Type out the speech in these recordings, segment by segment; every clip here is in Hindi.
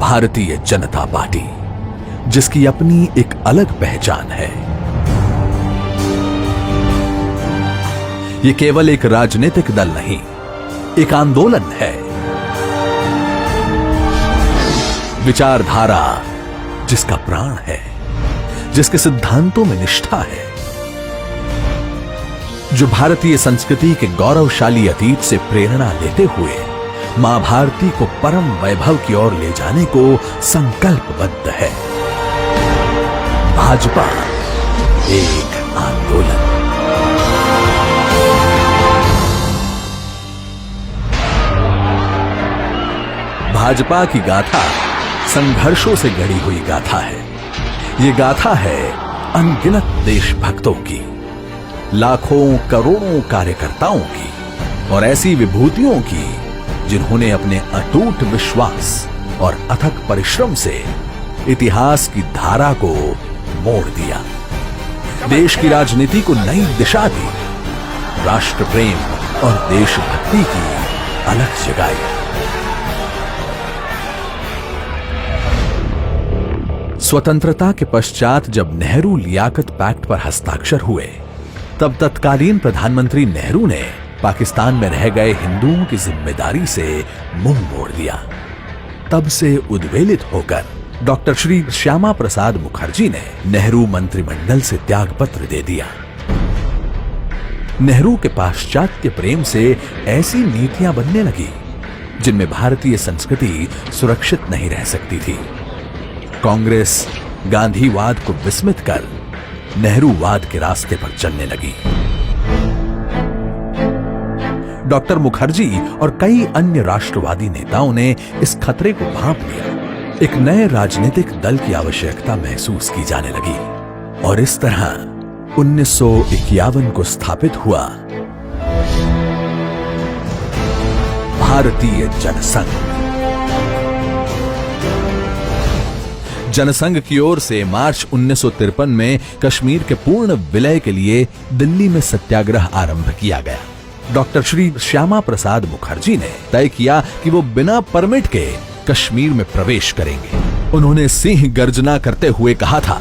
भारतीय जनता पार्टी, जिसकी अपनी एक अलग पहचान है। ये केवल एक राजनीतिक दल नहीं, एक आंदोलन है। विचारधारा जिसका प्राण है, जिसके सिद्धांतों में निष्ठा है, जो भारतीय संस्कृति के गौरवशाली अतीत से प्रेरणा लेते हुए मां भारती को परम वैभव की ओर ले जाने को संकल्पबद्ध है। भाजपा एक आंदोलन। भाजपा की गाथा संघर्षों से गढ़ी हुई गाथा है। ये गाथा है अनगिनत देशभक्तों की, लाखों करोड़ों कार्यकर्ताओं की और ऐसी विभूतियों की जिन्होंने अपने अटूट विश्वास और अथक परिश्रम से इतिहास की धारा को मोड़ दिया, देश की राजनीति को नई दिशा दी, राष्ट्र प्रेम और देशभक्ति की अलख जगाई। स्वतंत्रता के पश्चात जब नेहरू लियाकत पैक्ट पर हस्ताक्षर हुए, तब तत्कालीन प्रधानमंत्री नेहरू ने पाकिस्तान में रह गए हिंदुओं की जिम्मेदारी से मुंह मोड़ दिया। तब से उद्वेलित होकर डॉक्टर श्री श्यामा प्रसाद मुखर्जी ने नेहरू मंत्रिमंडल से त्यागपत्र दे दिया। नेहरू के पाश्चात्य प्रेम से ऐसी नीतियां बनने लगी जिनमें भारतीय संस्कृति सुरक्षित नहीं रह सकती थी। कांग्रेस गांधीवाद को विस्मित कर नेहरूवाद के रास्ते पर चलने लगी। डॉक्टर मुखर्जी और कई अन्य राष्ट्रवादी नेताओं ने इस खतरे को भांप लिया। एक नए राजनीतिक दल की आवश्यकता महसूस की जाने लगी और इस तरह 1951 को स्थापित हुआ भारतीय जनसंघ। जनसंघ की ओर से मार्च 1953 में कश्मीर के पूर्ण विलय के लिए दिल्ली में सत्याग्रह आरंभ किया गया। डॉक्टर श्री श्यामा प्रसाद मुखर्जी ने तय किया कि वो बिना परमिट के कश्मीर में प्रवेश करेंगे। उन्होंने सिंह गर्जना करते हुए कहा था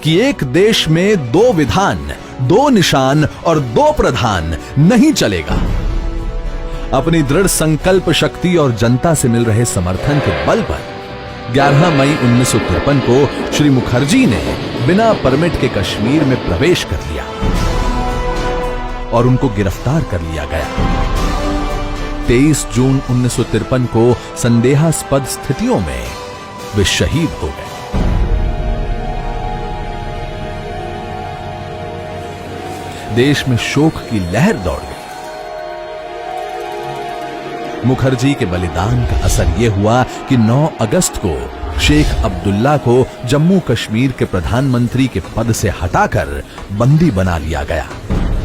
कि एक देश में दो विधान, दो निशान और दो प्रधान नहीं चलेगा। अपनी दृढ़ संकल्प शक्ति और जनता से मिल रहे समर्थन के बल पर 11 मई 1953 को श्री मुखर्जी ने बिना परमिट के कश्मीर में प्रवेश कर लिया और उनको गिरफ्तार कर लिया गया। 23 जून 1953 को संदेहास्पद स्थितियों में वे शहीद हो गए। देश में शोक की लहर दौड़ गई। मुखर्जी के बलिदान का असर यह हुआ कि 9 अगस्त को शेख अब्दुल्ला को जम्मू कश्मीर के प्रधानमंत्री के पद से हटाकर बंदी बना लिया गया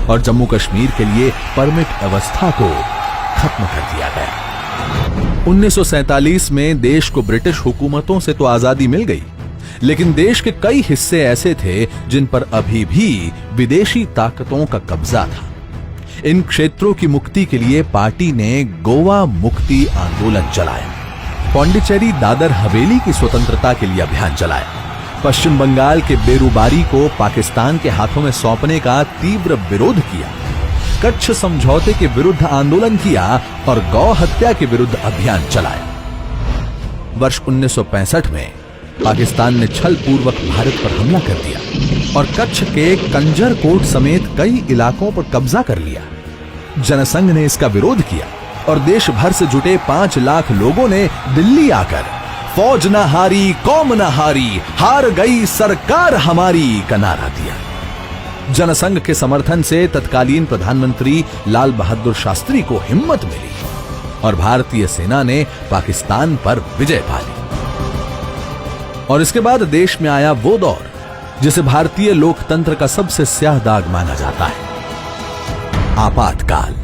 और जम्मू कश्मीर के लिए परमिट व्यवस्था को खत्म कर दिया गया। 1947 में देश को ब्रिटिश हुकूमतों से तो आजादी मिल गई, लेकिन देश के कई हिस्से ऐसे थे जिन पर अभी भी विदेशी ताकतों का कब्जा था। इन क्षेत्रों की मुक्ति के लिए पार्टी ने गोवा मुक्ति आंदोलन चलाया, पौंडीचेरी दादर हवेली की स्वतंत्रता के लिए अभियान चलाया, पश्चिम बंगाल के बेरुबारी को पाकिस्तान के हाथों में सौंपने का तीव्र विरोध किया, कच्छ समझौते के विरुद्ध आंदोलन किया और गौ हत्या के विरुद्ध अभियान चलाया। वर्ष 1965 में पाकिस्तान ने छल पूर्वक भारत पर हमला कर दिया और कच्छ के कंजर कोट समेत कई इलाकों पर कब्जा कर लिया। जनसंघ ने इसका विरोध किया और देश भर से जुटे 5 लाख लोगों ने दिल्ली आकर फौज न हारी, कौम न हारी, हार गई सरकार हमारी का नारा दिया। जनसंघ के समर्थन से तत्कालीन प्रधानमंत्री लाल बहादुर शास्त्री को हिम्मत मिली और भारतीय सेना ने पाकिस्तान पर विजय पा ली। और इसके बाद देश में आया वो दौर जिसे भारतीय लोकतंत्र का सबसे स्याह दाग माना जाता है, आपातकाल।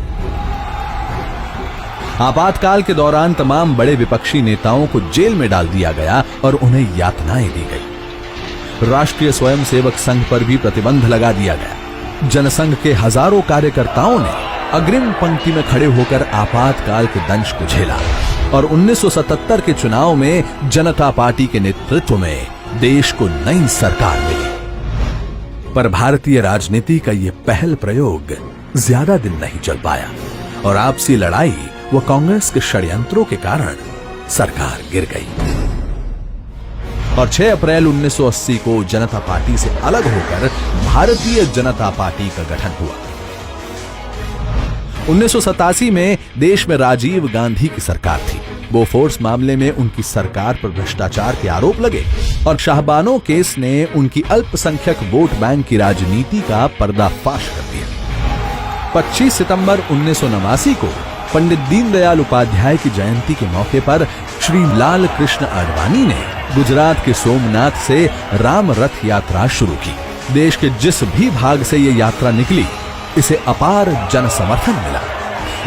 आपातकाल के दौरान तमाम बड़े विपक्षी नेताओं को जेल में डाल दिया गया और उन्हें यातनाएं दी गई। राष्ट्रीय स्वयंसेवक संघ पर भी प्रतिबंध लगा दिया गया। जनसंघ के हजारों कार्यकर्ताओं ने अग्रिम पंक्ति में खड़े होकर आपातकाल के दंश को झेला और 1977 के चुनाव में जनता पार्टी के नेतृत्व में देश को नई सरकार मिली। पर भारतीय राजनीति का यह पहल प्रयोग ज्यादा दिन नहीं चल पाया और आपसी लड़ाई व कांग्रेस के षड्यंत्रों के कारण सरकार गिर गई और 6 अप्रैल 1980 को जनता पार्टी से अलग होकर भारतीय जनता पार्टी का गठन हुआ। 1987 में देश में राजीव गांधी की सरकार थी। बोफोर्स मामले में उनकी सरकार पर भ्रष्टाचार के आरोप लगे और शाहबानो केस ने उनकी अल्पसंख्यक वोट बैंक की राजनीति का पर्दाफाश कर दिया। 25 सितंबर 1989 को पंडित दीनदयाल उपाध्याय की जयंती के मौके पर श्री लाल कृष्ण आडवाणी ने गुजरात के सोमनाथ से राम रथ यात्रा शुरू की। देश के जिस भी भाग से ये यात्रा निकली, इसे अपार जन समर्थन मिला।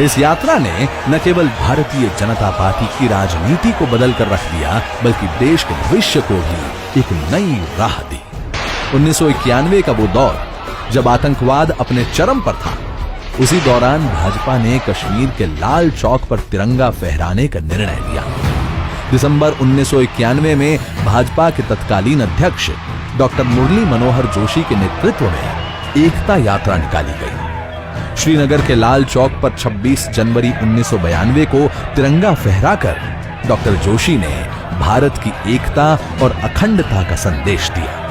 इस यात्रा ने न केवल भारतीय जनता पार्टी की राजनीति को बदल कर रख दिया, बल्कि देश के भविष्य को भी एक नई राह दी। 1991 का वो दौर जब आतंकवाद अपने चरम पर था, उसी दौरान भाजपा ने कश्मीर के लाल चौक पर तिरंगा फहराने का निर्णय लिया। दिसंबर 1991 में भाजपा के तत्कालीन अध्यक्ष डॉक्टर मुरली मनोहर जोशी के नेतृत्व में एकता यात्रा निकाली गई। श्रीनगर के लाल चौक पर 26 जनवरी 1992 को तिरंगा फहराकर डॉक्टर जोशी ने भारत की एकता और अखंडता का संदेश दिया।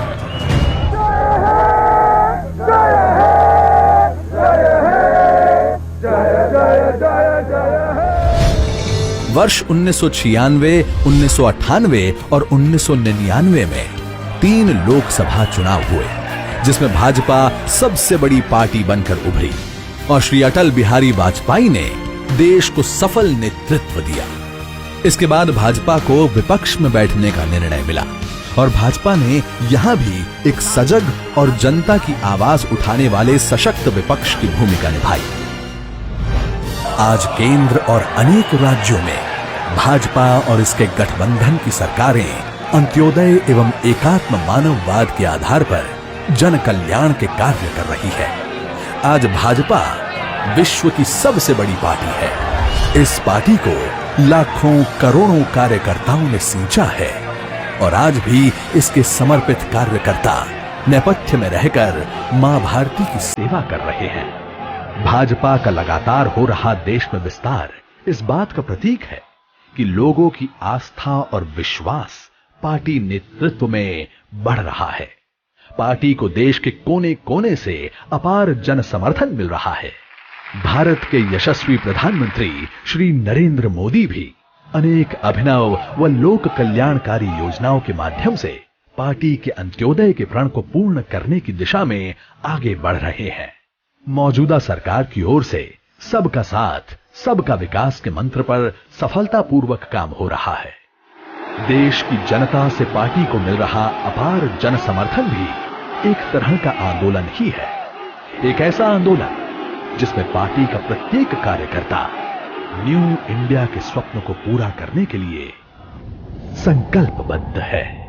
वर्ष 1996, 1998 और 1999 में 3 लोकसभा चुनाव हुए, जिसमें भाजपा सबसे बड़ी पार्टी बनकर उभरी और श्री अटल बिहारी वाजपेयी ने देश को सफल नेतृत्व दिया। इसके बाद भाजपा को विपक्ष में बैठने का निर्णय मिला और भाजपा ने यहां भी एक सजग और जनता की आवाज उठाने वाले सशक्त विपक्ष की भूमिका निभाई। आज केंद्र और अनेक राज्यों में भाजपा और इसके गठबंधन की सरकारें अंत्योदय एवं एकात्म मानववाद के आधार पर जन कल्याण के कार्य कर रही है। आज भाजपा विश्व की सबसे बड़ी पार्टी है। इस पार्टी को लाखों करोड़ों कार्यकर्ताओं ने सींचा है और आज भी इसके समर्पित कार्यकर्ता नेपथ्य में रहकर मां भारती की सेवा कर रहे हैं। भाजपा का लगातार हो रहा देश में विस्तार इस बात का प्रतीक है कि लोगों की आस्था और विश्वास पार्टी नेतृत्व में बढ़ रहा है। पार्टी को देश के कोने कोने से अपार जन समर्थन मिल रहा है। भारत के यशस्वी प्रधानमंत्री श्री नरेंद्र मोदी भी अनेक अभिनव व लोक कल्याणकारी योजनाओं के माध्यम से पार्टी के अंत्योदय के प्रण को पूर्ण करने की दिशा में आगे बढ़ रहे हैं। मौजूदा सरकार की ओर से सबका साथ, सबका विकास के मंत्र पर सफलतापूर्वक काम हो रहा है। देश की जनता से पार्टी को मिल रहा अपार जन समर्थन भी एक तरह का आंदोलन ही है। एक ऐसा आंदोलन जिसमें पार्टी का प्रत्येक कार्यकर्ता न्यू इंडिया के स्वप्न को पूरा करने के लिए संकल्पबद्ध है।